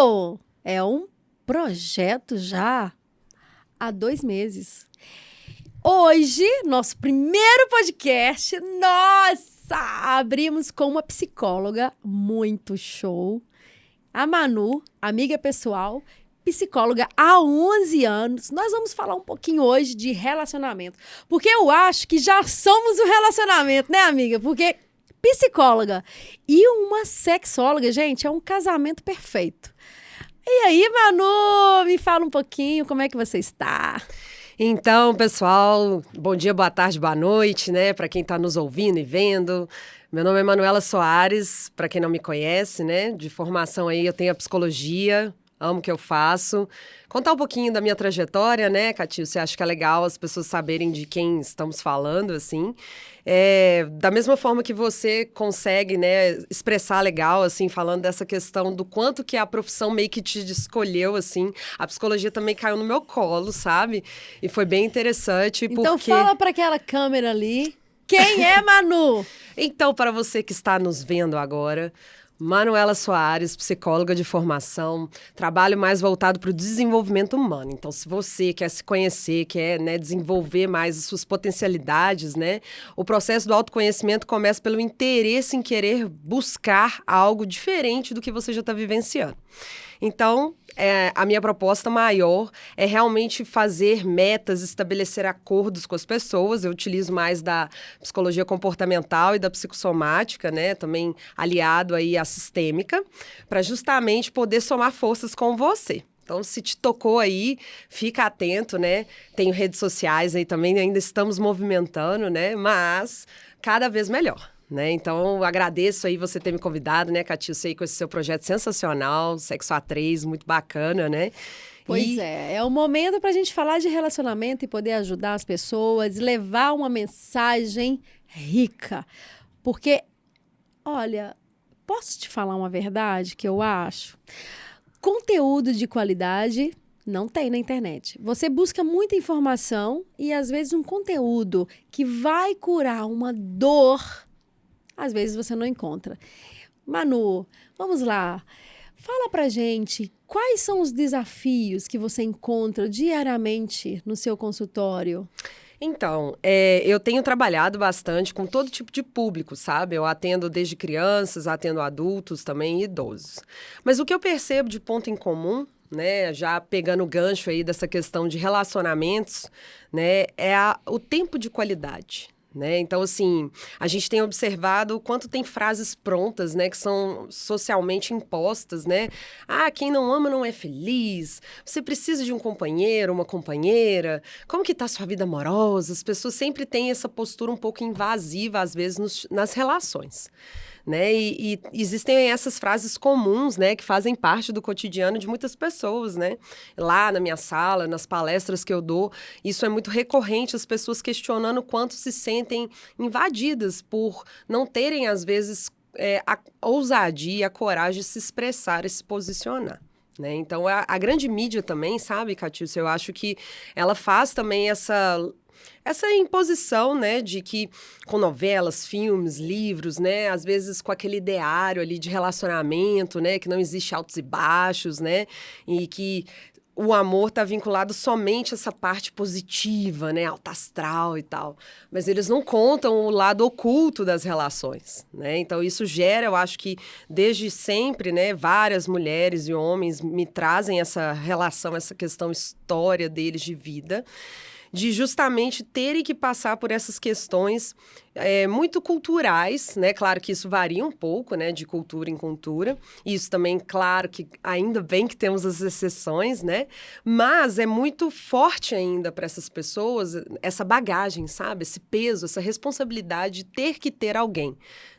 Uau! É um projeto já há 2 meses. Hoje, nosso primeiro podcast, nossa! Abrimos com uma psicóloga muito show. A Manu, amiga pessoal, psicóloga há 11 anos. Nós vamos falar um pouquinho hoje de relacionamento. Porque eu acho que já somos um relacionamento, né, amiga? Porque psicóloga e uma sexóloga, gente, é um casamento perfeito. E aí, Manu, me fala um pouquinho como é que você está. Então, pessoal, bom dia, boa tarde, boa noite, né? Para quem está nos ouvindo e vendo. Meu nome é Manuela Soares, para quem não me conhece, né? De formação aí, eu tenho a psicologia, amo o que eu faço. Contar um pouquinho da minha trajetória, né, Catil? Você acha que é legal as pessoas saberem de quem estamos falando, assim? Da mesma forma que você consegue, né, expressar legal, assim, falando dessa questão do quanto que a profissão meio que te escolheu, assim, a psicologia também caiu no meu colo, sabe? E foi bem interessante, Então porque... fala para aquela câmera ali, quem é Manu? Então, para você que está nos vendo agora, Manuela Soares, psicóloga de formação, trabalho mais voltado para o desenvolvimento humano. Então, se você quer se conhecer, quer, né, desenvolver mais as suas potencialidades, né, o processo do autoconhecimento começa pelo interesse em querer buscar algo diferente do que você já está vivenciando. Então, a minha proposta maior é realmente fazer metas, estabelecer acordos com as pessoas. Eu utilizo mais da psicologia comportamental e da psicossomática, né? Também aliado aí à sistêmica, para justamente poder somar forças com você. Então, se te tocou aí, fica atento, né? Tenho redes sociais aí também, ainda estamos movimentando, né? Mas cada vez melhor. Né? Então, agradeço aí você ter me convidado, né, Catil, aí com esse seu projeto sensacional, Sexo A3, muito bacana, né? Pois é o momento para a gente falar de relacionamento e poder ajudar as pessoas, levar uma mensagem rica. Porque, olha, posso te falar uma verdade que eu acho? Conteúdo de qualidade não tem na internet. Você busca muita informação e, às vezes, um conteúdo que vai curar uma dor, às vezes você não encontra. Manu, vamos lá. Fala pra gente quais são os desafios que você encontra diariamente no seu consultório? Então, eu tenho trabalhado bastante com todo tipo de público, sabe? Eu atendo desde crianças, atendo adultos também e idosos. Mas o que eu percebo de ponto em comum, né, já pegando o gancho aí dessa questão de relacionamentos, né, o tempo de qualidade. Né? Então, assim, a gente tem observado o quanto tem frases prontas, né, que são socialmente impostas, né? Ah, quem não ama não é feliz, você precisa de um companheiro, uma companheira, como que tá a sua vida amorosa? As pessoas sempre têm essa postura um pouco invasiva, às vezes, nas relações. Né? E existem essas frases comuns, né, que fazem parte do cotidiano de muitas pessoas, né? Lá na minha sala, nas palestras que eu dou, isso é muito recorrente, as pessoas questionando o quanto se sentem invadidas por não terem, às vezes, a ousadia, a coragem de se expressar e se posicionar. Né? Então, a grande mídia também, sabe, Catilce, eu acho que ela faz também essa imposição, né, de que com novelas, filmes, livros, né, às vezes com aquele ideário ali de relacionamento, né, que não existe altos e baixos, né, e que o amor está vinculado somente a essa parte positiva, né, alta astral e tal. Mas eles não contam o lado oculto das relações, né? Então isso gera, eu acho que desde sempre, né, várias mulheres e homens me trazem essa relação, essa questão história deles de vida, de justamente terem que passar por essas questões muito culturais, né? Claro que isso varia um pouco, né? De cultura em cultura. Isso também, claro, que ainda bem que temos as exceções, né? Mas é muito forte ainda para essas pessoas essa bagagem, sabe? Esse peso, essa responsabilidade de ter que ter alguém.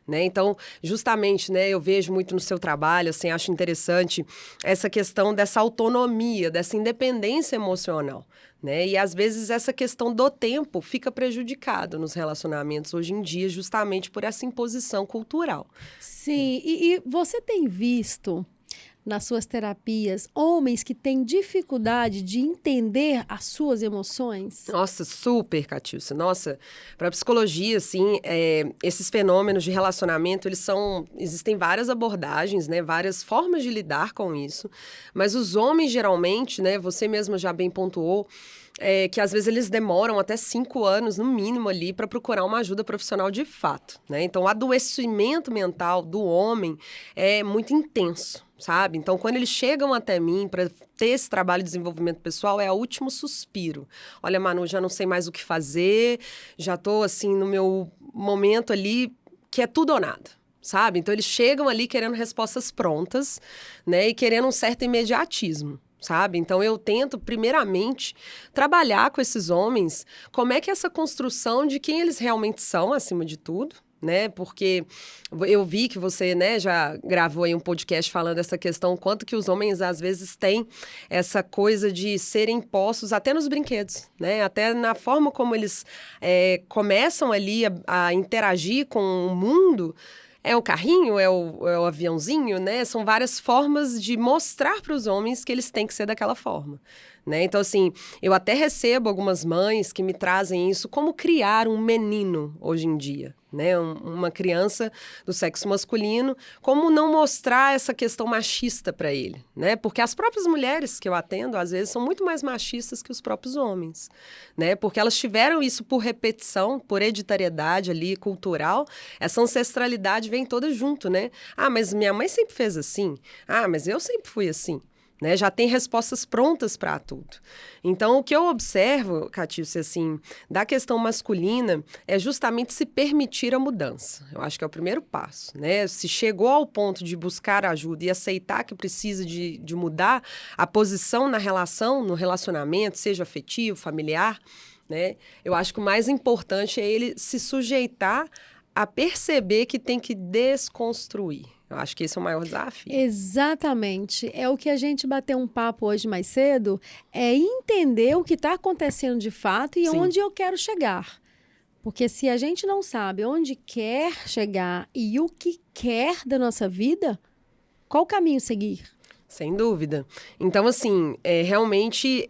Né? Então, justamente, né, eu vejo muito no seu trabalho, assim, acho interessante essa questão dessa autonomia, dessa independência emocional. Né? E, às vezes, essa questão do tempo fica prejudicada nos relacionamentos hoje em dia, justamente por essa imposição cultural. Sim, e você tem visto nas suas terapias homens que têm dificuldade de entender as suas emoções? Nossa, super, Catiúcia. Nossa, para psicologia, assim, esses fenômenos de relacionamento, existem várias abordagens, né, várias formas de lidar com isso, mas os homens, geralmente, né, você mesma já bem pontuou, que às vezes eles demoram até 5 anos, no mínimo, ali, para procurar uma ajuda profissional de fato, né? Então, o adoecimento mental do homem é muito intenso, sabe? Então, quando eles chegam até mim para ter esse trabalho de desenvolvimento pessoal, é o último suspiro. Olha, Manu, já não sei mais o que fazer, já tô, assim, no meu momento ali, que é tudo ou nada. Sabe? Então, eles chegam ali querendo respostas prontas, né? E querendo um certo imediatismo. Sabe? Então, eu tento, primeiramente, trabalhar com esses homens como é que essa construção de quem eles realmente são, acima de tudo, né? Porque eu vi que você, né, já gravou aí um podcast falando essa questão, quanto que os homens, às vezes, têm essa coisa de serem postos até nos brinquedos, né? Até na forma como eles começam ali a interagir com o mundo. É o carrinho, é o aviãozinho, né? São várias formas de mostrar para os homens que eles têm que ser daquela forma, né? Então, assim, eu até recebo algumas mães que me trazem isso, como criar um menino hoje em dia, né? Uma criança do sexo masculino, como não mostrar essa questão machista para ele, né? Porque as próprias mulheres que eu atendo, às vezes, são muito mais machistas que os próprios homens, né? Porque elas tiveram isso por repetição, por hereditariedade ali, cultural. Essa ancestralidade vem toda junto, né? Ah, mas minha mãe sempre fez assim. Ah, mas eu sempre fui assim. Né, já tem respostas prontas para tudo. Então, o que eu observo, Catiúcia, assim, da questão masculina é justamente se permitir a mudança. Eu acho que é o primeiro passo, né? Se chegou ao ponto de buscar ajuda e aceitar que precisa de mudar a posição na relação, no relacionamento, seja afetivo, familiar, né? Eu acho que o mais importante é ele se sujeitar a perceber que tem que desconstruir. Eu acho que esse é o maior desafio. Exatamente. É o que a gente bateu um papo hoje mais cedo, é entender o que está acontecendo de fato e Sim. onde eu quero chegar. Porque se a gente não sabe onde quer chegar e o que quer da nossa vida, qual o caminho seguir? Sem dúvida. Então, assim, realmente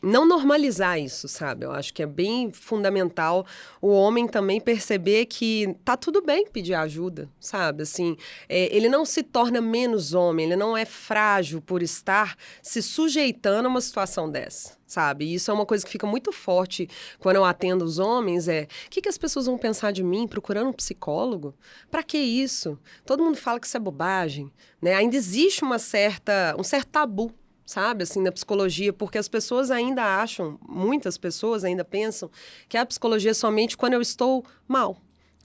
não normalizar isso, sabe? Eu acho que é bem fundamental o homem também perceber que tá tudo bem pedir ajuda, sabe? Assim, ele não se torna menos homem, ele não é frágil por estar se sujeitando a uma situação dessa, sabe? E isso é uma coisa que fica muito forte quando eu atendo os homens, o que as pessoas vão pensar de mim procurando um psicólogo? Pra que isso? Todo mundo fala que isso é bobagem, né? Ainda existe um certo tabu, sabe, assim, na psicologia, porque as pessoas ainda acham, muitas pessoas ainda pensam que a psicologia é somente quando eu estou mal,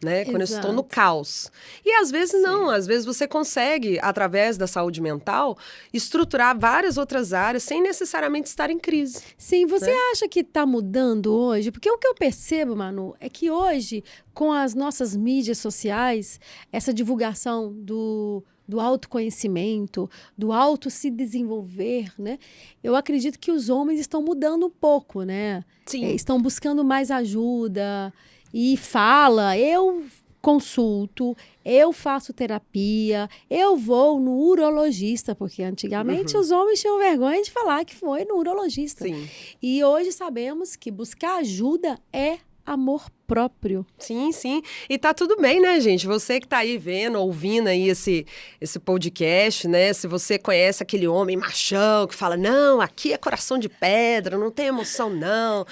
né? Quando eu estou no caos. E às vezes não, às vezes você consegue, através da saúde mental, estruturar várias outras áreas sem necessariamente estar em crise. Sim, você acha que está mudando hoje? Porque o que eu percebo, Manu, é que hoje, com as nossas mídias sociais, essa divulgação do autoconhecimento, do auto se desenvolver, né? Eu acredito que os homens estão mudando um pouco, né? Sim. Estão buscando mais ajuda e eu consulto, eu faço terapia, eu vou no urologista, porque antigamente os homens tinham vergonha de falar que foi no urologista. Sim. E hoje sabemos que buscar ajuda é amor próprio. Sim, sim. E tá tudo bem, né, gente? Você que tá aí vendo, ouvindo aí esse podcast, né? Se você conhece aquele homem machão que fala, não, aqui é coração de pedra, não tem emoção, não.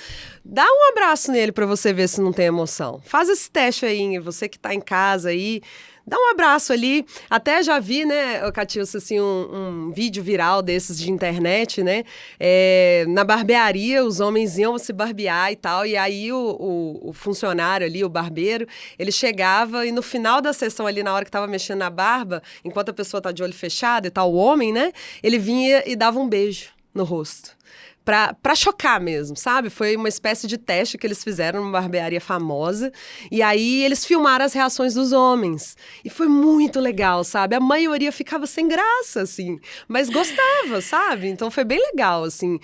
Dá um abraço nele pra você ver se não tem emoção. Faz esse teste aí, você que tá em casa aí. Dá um abraço ali. Até já vi, né, Catiúcia, assim, um vídeo viral desses de internet, né? Na barbearia, os homens iam se barbear e tal, e aí o funcionário ali, o barbeiro, ele chegava e no final da sessão ali, na hora que tava mexendo na barba, enquanto a pessoa tá de olho fechado e tal, o homem, né? Ele vinha e dava um beijo no rosto. Pra chocar mesmo, sabe? Foi uma espécie de teste que eles fizeram numa barbearia famosa. E aí eles filmaram as reações dos homens. E foi muito legal, sabe? A maioria ficava sem graça, assim. Mas gostava, sabe? Então foi bem legal, assim,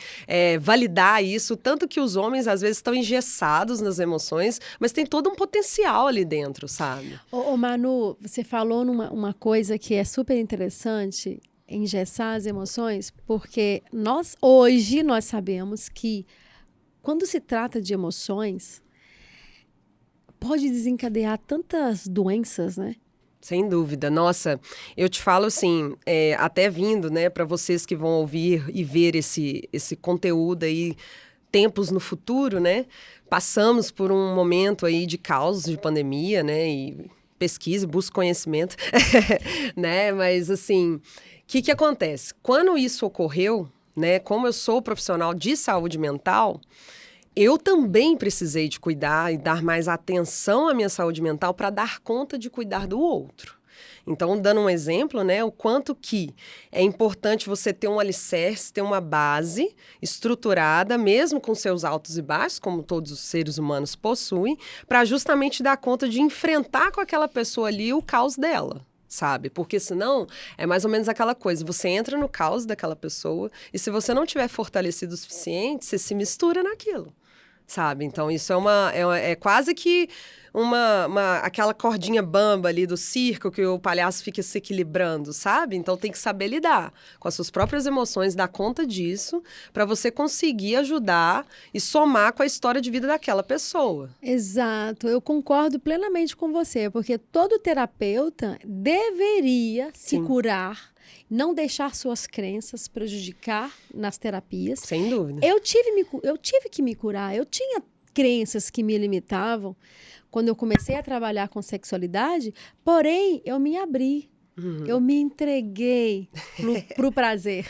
validar isso. Tanto que os homens, às vezes, estão engessados nas emoções, mas tem todo um potencial ali dentro, sabe? Ô Manu, você falou uma coisa que é super interessante, engessar as emoções, porque hoje nós sabemos que quando se trata de emoções, pode desencadear tantas doenças, né? Sem dúvida. Nossa, eu te falo assim, até vindo, né, para vocês que vão ouvir e ver esse conteúdo aí, tempos no futuro, né? Passamos por um momento aí de caos, de pandemia, né? E pesquisa, busca conhecimento, né? Mas assim, o que acontece? Quando isso ocorreu, né? Como eu sou profissional de saúde mental, eu também precisei de cuidar e dar mais atenção à minha saúde mental para dar conta de cuidar do outro. Então, dando um exemplo, né, o quanto que é importante você ter um alicerce, ter uma base estruturada, mesmo com seus altos e baixos, como todos os seres humanos possuem, para justamente dar conta de enfrentar com aquela pessoa ali o caos dela. Sabe? Porque senão é mais ou menos aquela coisa, você entra no caos daquela pessoa e se você não tiver fortalecido o suficiente, você se mistura naquilo. Sabe? Então, isso é quase que aquela cordinha bamba ali do circo que o palhaço fica se equilibrando, sabe? Então, tem que saber lidar com as suas próprias emoções, dar conta disso, para você conseguir ajudar e somar com a história de vida daquela pessoa. Exato, eu concordo plenamente com você, porque todo terapeuta deveria se curar, não deixar suas crenças prejudicar nas terapias. Sem dúvida. Eu tive que me curar. Eu tinha crenças que me limitavam quando eu comecei a trabalhar com sexualidade, porém, eu me abri. Eu me entreguei pro prazer.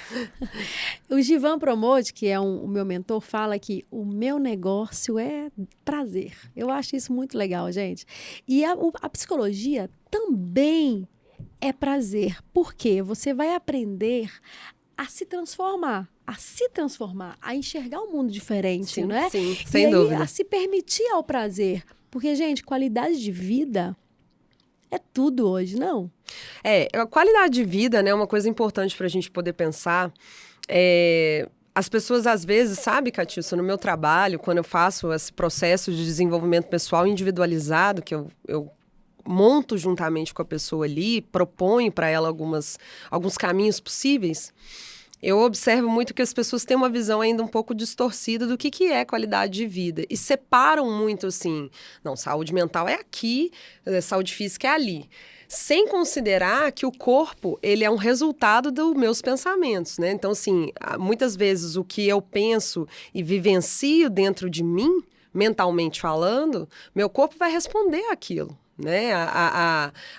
O Givan Promode, que é o meu mentor, fala que o meu negócio é prazer. Eu acho isso muito legal, gente. E a psicologia também é prazer, porque você vai aprender a se transformar, a enxergar um mundo diferente, sim, não é? Sim, e sem aí, dúvida. A se permitir ao prazer. Porque, gente, qualidade de vida é tudo hoje, não? A qualidade de vida, né, é uma coisa importante para a gente poder pensar. As pessoas, às vezes, sabe, Catiúcia, no meu trabalho, quando eu faço esse processo de desenvolvimento pessoal individualizado, que eu monto juntamente com a pessoa ali, proponho para ela alguns caminhos possíveis, eu observo muito que as pessoas têm uma visão ainda um pouco distorcida do que é qualidade de vida. E separam muito assim, não, saúde mental é aqui, saúde física é ali. Sem considerar que o corpo, ele é um resultado dos meus pensamentos, né? Então, assim, muitas vezes o que eu penso e vivencio dentro de mim, mentalmente falando, meu corpo vai responder àquilo. Né?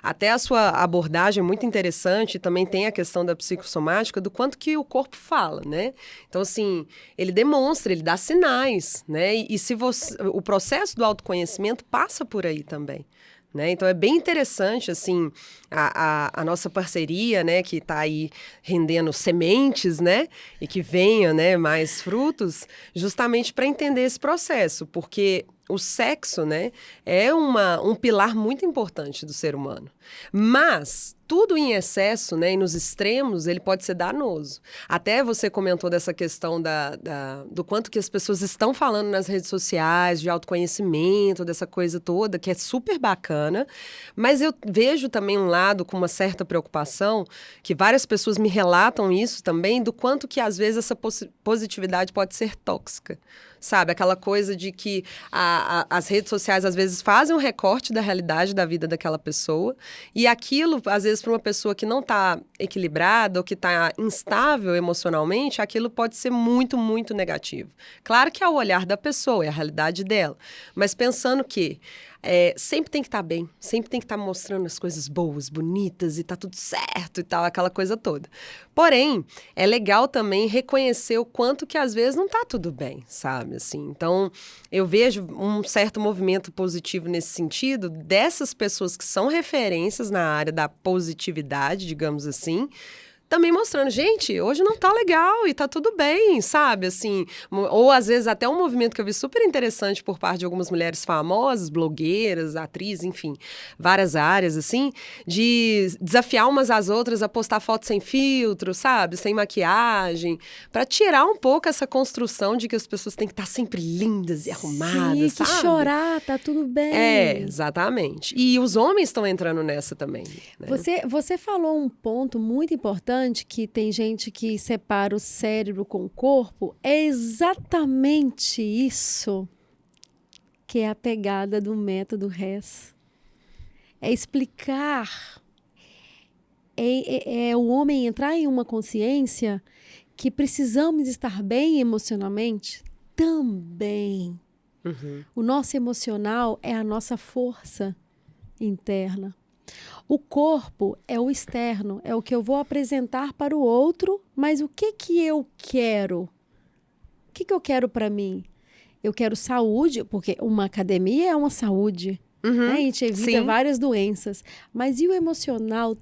Até a sua abordagem é muito interessante, também tem a questão da psicossomática, do quanto que o corpo fala, né? Então, assim, ele demonstra, ele dá sinais, né? E se o processo do autoconhecimento passa por aí também. Né? Então, é bem interessante, assim, a nossa parceria, né, que está aí rendendo sementes, né, e que venha, né, mais frutos, justamente para entender esse processo, porque o sexo, né, é um pilar muito importante do ser humano. Mas tudo em excesso, né, e nos extremos, ele pode ser danoso. Até você comentou dessa questão do quanto que as pessoas estão falando nas redes sociais, de autoconhecimento, dessa coisa toda, que é super bacana. Mas eu vejo também um lado com uma certa preocupação, que várias pessoas me relatam isso também, do quanto que às vezes essa positividade pode ser tóxica. Sabe, aquela coisa de que as redes sociais às vezes fazem um recorte da realidade da vida daquela pessoa e aquilo, às vezes, para uma pessoa que não está equilibrada ou que está instável emocionalmente, aquilo pode ser muito, muito negativo. Claro que é o olhar da pessoa, é a realidade dela, mas pensando que sempre tem que estar bem, sempre tem que estar mostrando as coisas boas, bonitas e tá tudo certo e tal, aquela coisa toda. Porém, é legal também reconhecer o quanto que às vezes não tá tudo bem, sabe? Assim, então, eu vejo um certo movimento positivo nesse sentido dessas pessoas que são referências na área da positividade, digamos assim, também mostrando, gente, hoje não tá legal e tá tudo bem, sabe, assim, ou às vezes até um movimento que eu vi super interessante por parte de algumas mulheres famosas, blogueiras, atrizes, enfim, várias áreas, assim, de desafiar umas às outras a postar fotos sem filtro, sabe, sem maquiagem, para tirar um pouco essa construção de que as pessoas têm que estar sempre lindas e arrumadas, Sim, sabe? que chorar, tá tudo bem. Exatamente. E os homens estão entrando nessa também, né? Você falou um ponto muito importante, interessante que tem gente que separa o cérebro com o corpo. É exatamente isso que é a pegada do método Hess. É explicar, é o homem entrar em uma consciência que precisamos estar bem emocionalmente também. O nosso emocional é a nossa força interna. O corpo é o externo, é o que eu vou apresentar para o outro, mas o que eu quero? O que eu quero para mim? Eu quero saúde, porque uma academia é uma saúde, né? A gente evita várias doenças. Mas e o emocional?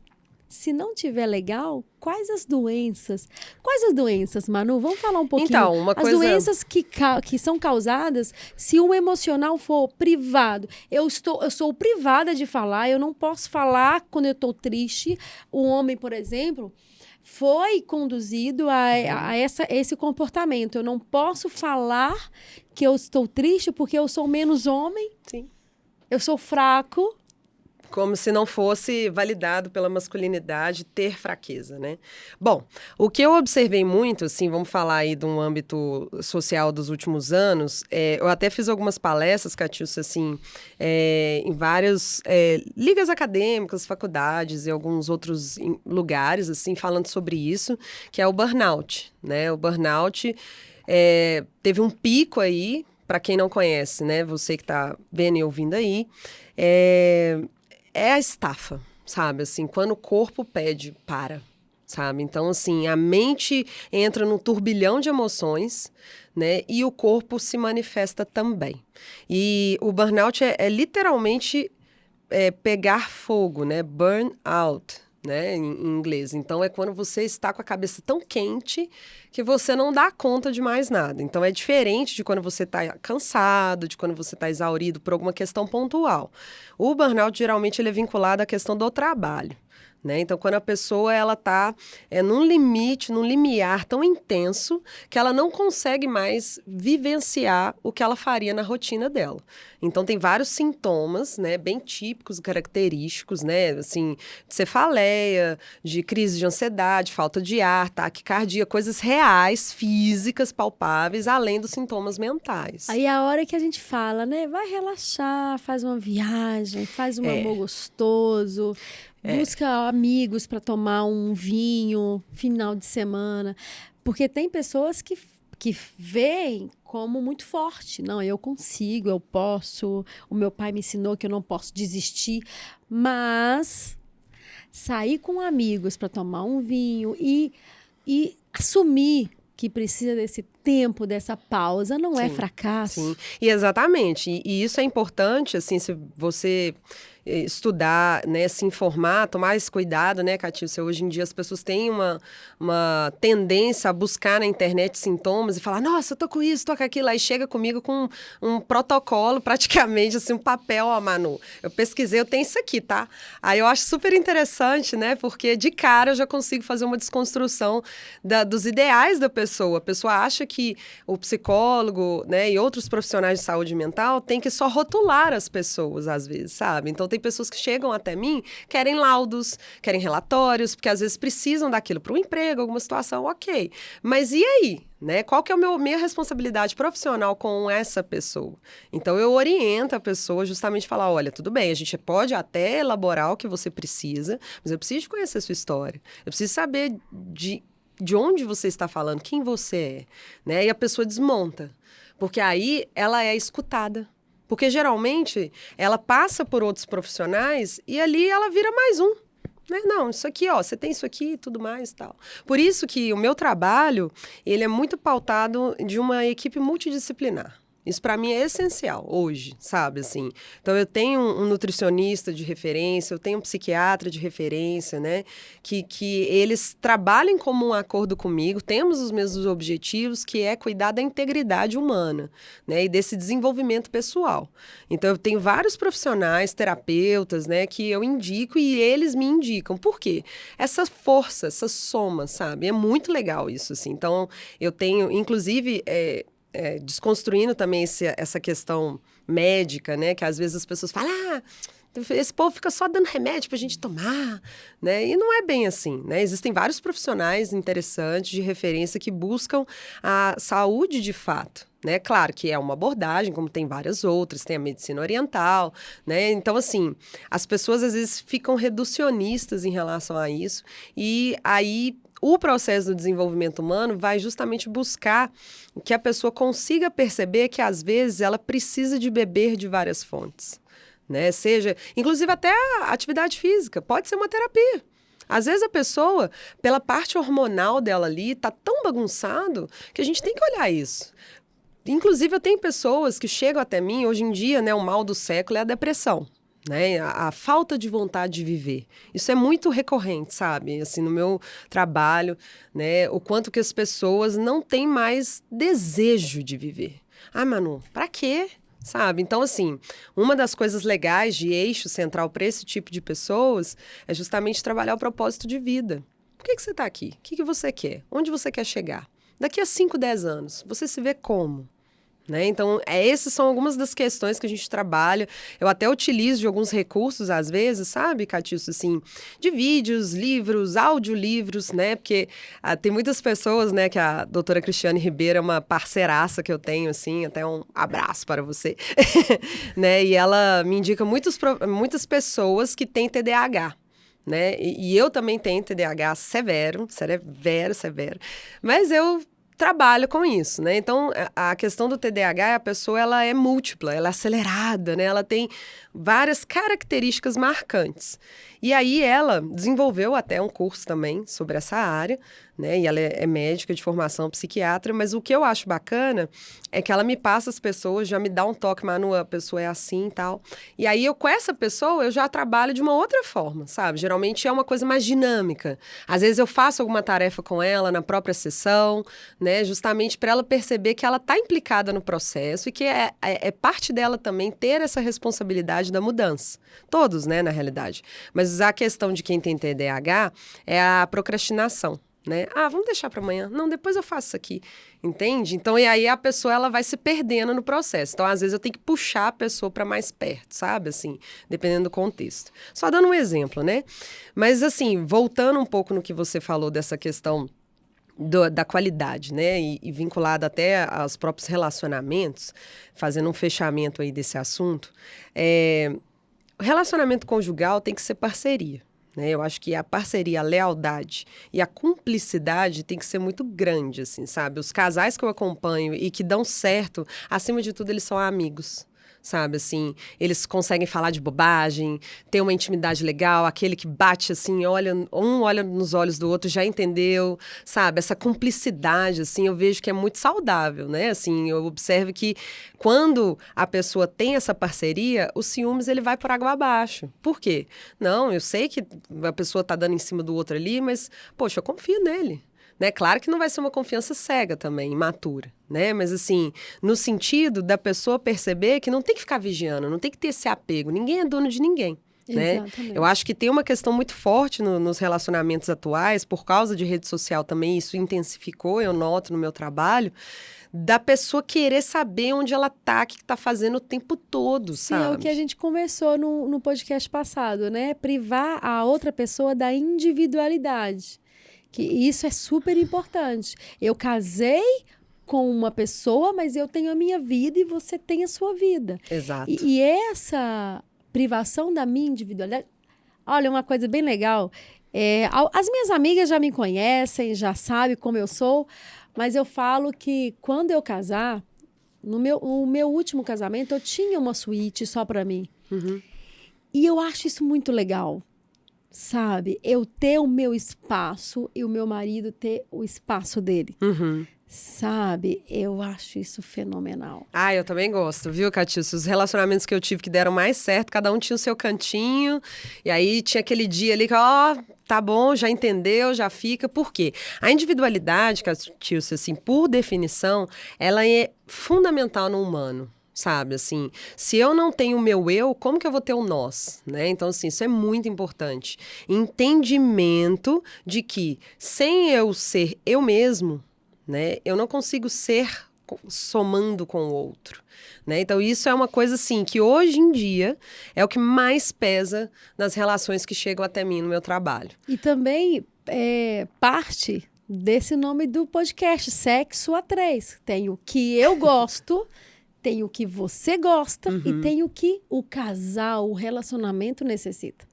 Se não tiver legal, quais as doenças? Quais as doenças, Manu? Vamos falar um pouquinho. Então, uma coisa... As doenças que são causadas se o emocional for privado. Eu sou privada de falar, eu não posso falar quando eu estou triste. O homem, por exemplo, foi conduzido a esse comportamento. Eu não posso falar que eu estou triste porque eu sou menos homem. Sim. Eu sou fraco. Como se não fosse validado pela masculinidade ter fraqueza, né? Bom, o que eu observei muito, assim, vamos falar aí de um âmbito social dos últimos anos, eu até fiz algumas palestras, Catiúcia, assim, em várias ligas acadêmicas, faculdades e alguns outros lugares, assim, falando sobre isso, que é o burnout, né? O burnout teve um pico aí, para quem não conhece, né? Você que está vendo e ouvindo aí, é a estafa, sabe? Assim, quando o corpo pede, para, sabe? Então, assim, a mente entra num turbilhão de emoções, né? E o corpo se manifesta também. E o burnout é literalmente pegar fogo, né? Burn out, né? Em inglês. Então, é quando você está com a cabeça tão quente que você não dá conta de mais nada. Então, é diferente de quando você está cansado, de quando você está exaurido por alguma questão pontual. O burnout, geralmente, ele é vinculado à questão do trabalho, né? Então, quando a pessoa ela está num limite, num limiar tão intenso que ela não consegue mais vivenciar o que ela faria na rotina dela. Então, tem vários sintomas, né, bem típicos, característicos, né, assim, de cefaleia, de crise de ansiedade, falta de ar, taquicardia, coisas reais, físicas, palpáveis, além dos sintomas mentais. Aí é a hora que a gente fala, né, vai relaxar, faz uma viagem, faz um amor gostoso, busca amigos para tomar um vinho final de semana, porque tem pessoas que veem como muito forte. Não, eu consigo, eu posso, o meu pai me ensinou que eu não posso desistir, mas sair com amigos para tomar um vinho e assumir que precisa desse tempo, dessa pausa, não é fracasso. Sim, e exatamente. E isso é importante, assim, se você estudar, né, se informar, tomar esse cuidado, né, Catiúcia? Hoje em dia as pessoas têm uma tendência a buscar na internet sintomas e falar, nossa, eu tô com isso, tô com aquilo. Aí chega comigo com um protocolo, praticamente, assim, um papel, ó, Manu, eu pesquisei, eu tenho isso aqui, tá? Aí eu acho super interessante, né, porque de cara eu já consigo fazer uma desconstrução dos ideais da pessoa. A pessoa acha que o psicólogo, né, e outros profissionais de saúde mental têm que só rotular as pessoas, às vezes, sabe? Então, tem pessoas que chegam até mim, querem laudos, querem relatórios, porque às vezes precisam daquilo para um emprego, alguma situação, ok. Mas e aí? Né? Qual que é a minha responsabilidade profissional com essa pessoa? Então, eu oriento a pessoa justamente falar, olha, tudo bem, a gente pode até elaborar o que você precisa, mas eu preciso conhecer a sua história. Eu preciso saber de onde você está falando, quem você é, né? E a pessoa desmonta, porque aí ela é escutada. Porque, geralmente, ela passa por outros profissionais e ali ela vira mais um. Né? Não, isso aqui, ó, você tem isso aqui e tudo mais e tal. Por isso que o meu trabalho, ele é muito pautado de uma equipe multidisciplinar. Isso para mim é essencial hoje, sabe, assim. Então, eu tenho um nutricionista de referência, eu tenho um psiquiatra de referência, né, que eles trabalham em comum acordo comigo, temos os mesmos objetivos, que é cuidar da integridade humana, né, e desse desenvolvimento pessoal. Então, eu tenho vários profissionais, terapeutas, né, que eu indico e eles me indicam. Por quê? Essa força, essa soma, sabe? É muito legal isso, assim. Então, eu tenho, inclusive... desconstruindo também essa questão médica, né? Que às vezes as pessoas falam, esse povo fica só dando remédio pra gente tomar, né? E não é bem assim, né? Existem vários profissionais interessantes de referência que buscam a saúde de fato, né? Claro que é uma abordagem, como tem várias outras, tem a medicina oriental, né? Então, assim, as pessoas às vezes ficam reducionistas em relação a isso e aí o processo do desenvolvimento humano vai justamente buscar que a pessoa consiga perceber que, às vezes, ela precisa de beber de várias fontes, né? Seja, inclusive até a atividade física, pode ser uma terapia. Às vezes a pessoa, pela parte hormonal dela ali, tá tão bagunçado que a gente tem que olhar isso. Inclusive, eu tenho pessoas que chegam até mim, hoje em dia, né, o mal do século é a depressão. Né? A falta de vontade de viver. Isso é muito recorrente, sabe? Assim, no meu trabalho, né? O quanto que as pessoas não têm mais desejo de viver. Ah, Manu, pra quê? Sabe? Então, assim, uma das coisas legais de eixo central para esse tipo de pessoas é justamente trabalhar o propósito de vida. Por que você está aqui? O que você quer? Onde você quer chegar? Daqui a 5, 10 anos, você se vê como? Né? Então, essas são algumas das questões que a gente trabalha. Eu até utilizo de alguns recursos, às vezes, sabe, Catiço, assim, de vídeos, livros, audiolivros, né? Porque tem muitas pessoas, né, que a doutora Cristiane Ribeiro é uma parceiraça que eu tenho, assim, até um abraço para você, né? E ela me indica muitas pessoas que têm TDAH. Né? E eu também tenho TDAH severo, mas eu trabalho com isso, né? Então, a questão do TDAH, a pessoa, ela é múltipla, ela é acelerada, né? Ela tem várias características marcantes. E aí ela desenvolveu até um curso também sobre essa área, né? E ela é médica de formação psiquiatra, mas o que eu acho bacana é que ela me passa as pessoas, já me dá um toque, Manu, a pessoa é assim e tal. E aí com essa pessoa, eu já trabalho de uma outra forma, sabe? Geralmente é uma coisa mais dinâmica. Às vezes eu faço alguma tarefa com ela na própria sessão, né? Justamente para ela perceber que ela está implicada no processo e que é parte dela também ter essa responsabilidade da mudança. Todos, né, na realidade. Mas a questão de quem tem TDAH é a procrastinação. Né? Ah, vamos deixar para amanhã. Não, depois eu faço isso aqui. Entende? Então, e aí a pessoa ela vai se perdendo no processo. Então, às vezes, eu tenho que puxar a pessoa para mais perto, sabe? Assim, dependendo do contexto. Só dando um exemplo, né? Mas, assim, voltando um pouco no que você falou dessa questão da qualidade, né? E vinculado até aos próprios relacionamentos, fazendo um fechamento aí desse assunto, o relacionamento conjugal tem que ser parceria. Eu acho que a parceria, a lealdade e a cumplicidade tem que ser muito grande, assim, sabe? Os casais que eu acompanho e que dão certo, acima de tudo, eles são amigos. Sabe, assim, eles conseguem falar de bobagem, ter uma intimidade legal, aquele que bate, assim, um olha nos olhos do outro, já entendeu, sabe, essa cumplicidade, assim, eu vejo que é muito saudável, né, assim, eu observo que quando a pessoa tem essa parceria, o ciúmes, ele vai por água abaixo. Por quê? Não, eu sei que a pessoa tá dando em cima do outro ali, mas, poxa, eu confio nele. Né? Claro que não vai ser uma confiança cega também, imatura, né? Mas assim, no sentido da pessoa perceber que não tem que ficar vigiando, não tem que ter esse apego, ninguém é dono de ninguém. Né? Eu acho que tem uma questão muito forte nos relacionamentos atuais, por causa de rede social também, isso intensificou, eu noto no meu trabalho, da pessoa querer saber onde ela tá, o que tá fazendo o tempo todo, sabe? Sim, é o que a gente conversou no podcast passado, né? Privar a outra pessoa da individualidade. Que isso é super importante. Eu casei com uma pessoa, mas eu tenho a minha vida e você tem a sua vida. Exato. E essa privação da minha individualidade... Olha, uma coisa bem legal. As minhas amigas já me conhecem, já sabem como eu sou, mas eu falo que quando eu casar, no meu último casamento, eu tinha uma suíte só para mim. Uhum. E eu acho isso muito legal. Sabe? Eu ter o meu espaço e o meu marido ter o espaço dele. Uhum. Sabe? Eu acho isso fenomenal. Ah, eu também gosto, viu, Catiço? Os relacionamentos que eu tive que deram mais certo, cada um tinha o seu cantinho, e aí tinha aquele dia ali que, tá bom, já entendeu, já fica. Por quê? A individualidade, Catiço, assim, por definição, ela é fundamental no humano. Sabe, assim, se eu não tenho o meu eu, como que eu vou ter o nós, né? Então, assim, isso é muito importante. Entendimento de que, sem eu ser eu mesmo, né, eu não consigo ser somando com o outro, né? Então, isso é uma coisa, assim, que hoje em dia é o que mais pesa nas relações que chegam até mim no meu trabalho. E também parte desse nome do podcast, Sexo a Três. Tem o que eu gosto, tem o que você gosta e tem o que o casal, o relacionamento necessita.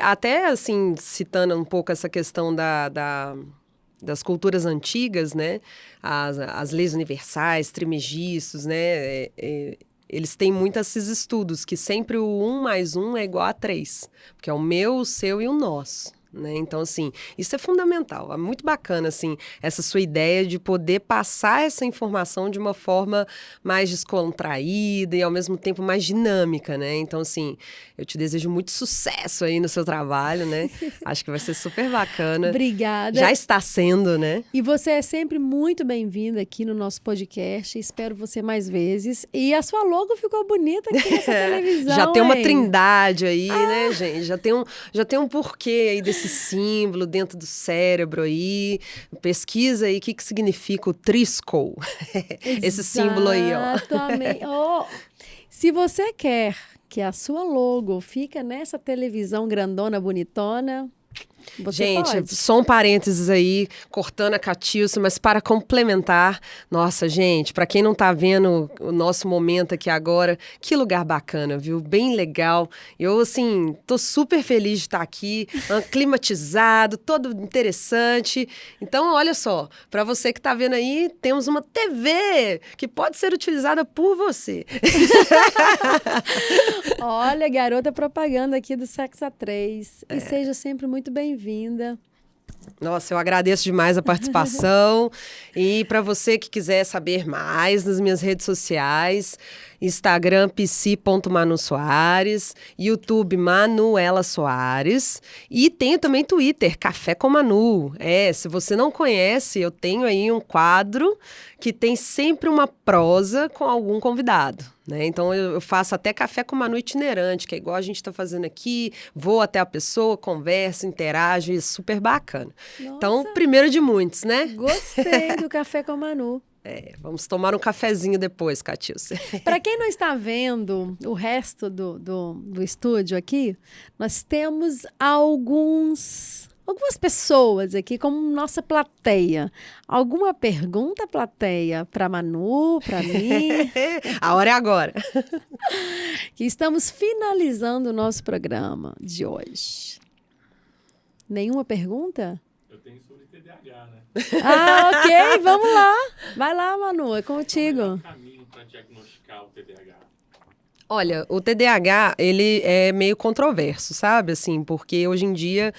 Até assim, citando um pouco essa questão das culturas antigas, né? As leis universais, trimegistos, né? Eles têm muito esses estudos, que sempre o 1 mais 1 é igual a 3, porque é o meu, o seu e o nosso. Né? Então, assim, isso é fundamental. É muito bacana, assim, essa sua ideia de poder passar essa informação de uma forma mais descontraída e, ao mesmo tempo, mais dinâmica, né? Então, assim, eu te desejo muito sucesso aí no seu trabalho, né? Acho que vai ser super bacana. Obrigada. Já está sendo, né? E você é sempre muito bem-vinda aqui no nosso podcast. Espero você mais vezes. E a sua logo ficou bonita aqui nessa televisão. Já tem uma trindade aí, né, gente? Já tem um porquê aí desse símbolo dentro do cérebro aí. Pesquisa aí o que significa o Triskel. Esse símbolo aí, ó. Exatamente. Se você quer que a sua logo fique nessa televisão grandona, bonitona, você gente, pode. Só um parênteses aí, cortando a Catilce, mas para complementar, nossa, gente, para quem não tá vendo o nosso momento aqui agora, que lugar bacana, viu? Bem legal. Eu, assim, tô super feliz de estar aqui, climatizado, todo interessante. Então, olha só, para você que tá vendo aí, temos uma TV que pode ser utilizada por você. Olha, garota propaganda aqui do Sexo a 3. E seja sempre muito bem-vinda. Nossa, eu agradeço demais a participação. E para você que quiser saber mais nas minhas redes sociais, Instagram psi.manusoares, YouTube Manuela Soares e tenho também Twitter, Café com Manu. Se você não conhece, eu tenho aí um quadro que tem sempre uma prosa com algum convidado. Né? Então, eu faço até café com Manu itinerante, que é igual a gente está fazendo aqui, vou até a pessoa, converso, interajo, é super bacana. Nossa, então, primeiro de muitos, né? Gostei do Café com Manu. Vamos tomar um cafezinho depois, Catilce. Para quem não está vendo o resto do estúdio aqui, nós temos algumas pessoas aqui como nossa plateia. Alguma pergunta, plateia, para Manu, para mim? A hora é agora. Que estamos finalizando o nosso programa de hoje. Nenhuma pergunta? Eu tenho sobre TDAH, né? Ok, vamos lá. Vai lá, Manu, é contigo. Qual é o caminho para diagnosticar o TDAH? Olha, o TDAH, ele é meio controverso, sabe? Assim, porque hoje em dia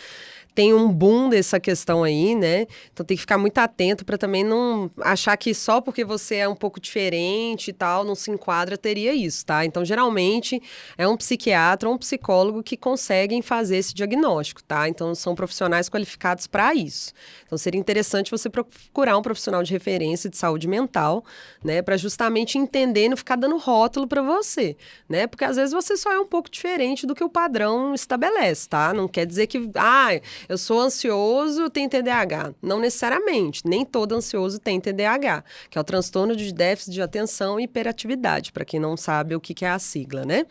tem um boom dessa questão aí, né? Então tem que ficar muito atento para também não achar que só porque você é um pouco diferente e tal, não se enquadra, teria isso, tá? Então, geralmente, é um psiquiatra ou um psicólogo que conseguem fazer esse diagnóstico, tá? Então, são profissionais qualificados para isso. Então, seria interessante você procurar um profissional de referência de saúde mental, né? Para justamente entender e não ficar dando rótulo para você, né? Porque, às vezes, você só é um pouco diferente do que o padrão estabelece, tá? Não quer dizer que, eu sou ansioso, tenho TDAH. Não necessariamente, nem todo ansioso tem TDAH, que é o transtorno de déficit de atenção e hiperatividade, para quem não sabe o que é a sigla, né?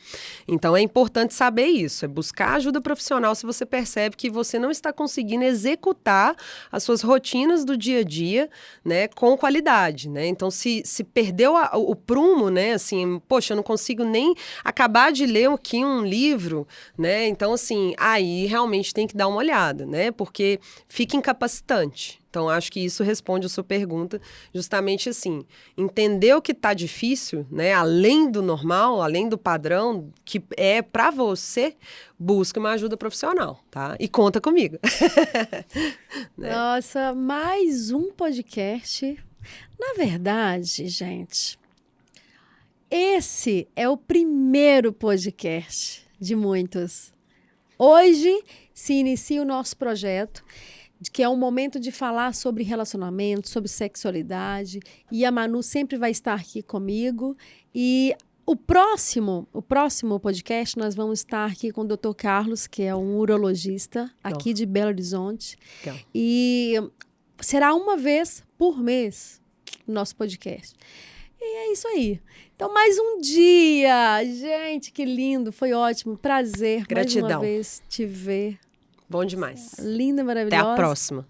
Então, é importante saber isso, é buscar ajuda profissional se você percebe que você não está conseguindo executar as suas rotinas do dia a dia, né, com qualidade, né? Então, se perdeu o prumo, né, assim, poxa, eu não consigo nem acabar de ler aqui um livro, né? Então, assim, aí realmente tem que dar uma olhada, né? Porque fica incapacitante. Então, acho que isso responde a sua pergunta, justamente assim, entender o que está difícil, né? Além do normal, além do padrão, que é para você, busque uma ajuda profissional, tá? E conta comigo. Né? Nossa, mais um podcast. Na verdade, gente, esse é o primeiro podcast de muitos. Hoje se inicia o nosso projeto, que é um momento de falar sobre relacionamento, sobre sexualidade, e a Manu sempre vai estar aqui comigo. E o próximo podcast, nós vamos estar aqui com o Dr. Carlos, que é um urologista aqui de Belo Horizonte. E será uma vez por mês. no nosso podcast. E é isso aí. Então, mais um dia. Gente, que lindo. Foi ótimo. Prazer. Gratidão. Mais uma vez te ver. Bom demais. Linda, maravilhosa. Até a próxima.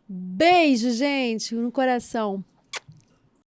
Beijo, gente, no coração.